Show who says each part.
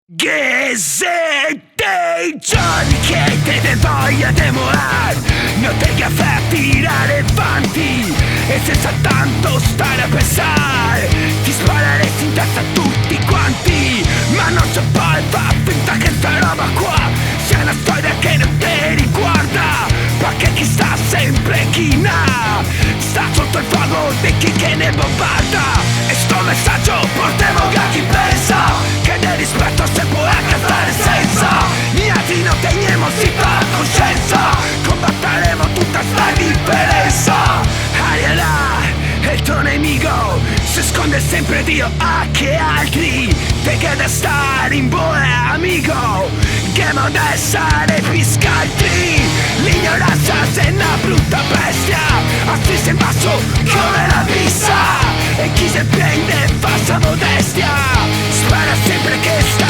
Speaker 1: Che se dei giorni che te ne voglia de morar, non te caffè a tirare avanti e senza tanto stare a pensare ti spareresti in testa a tutti quanti. Ma non c'è poi, fa finta che sta roba qua sia una storia che non te riguarda, perché chi sta sempre china sta sotto il fuoco di chi che ne bombarda. E sto messaggio portiamo a chi pensa che del rispetto se può accastare senza niente, non teniamo sita coscienza, combatteremo tutta sta differenza. Ariela, il tuo nemico si sconde sempre Dio a che altri te che da stare in buona amico che non essere piscaltri. L'ignoranza se una brutta bestia assiste in basso come la pista e chi se prende falsa modestia spera sempre che sta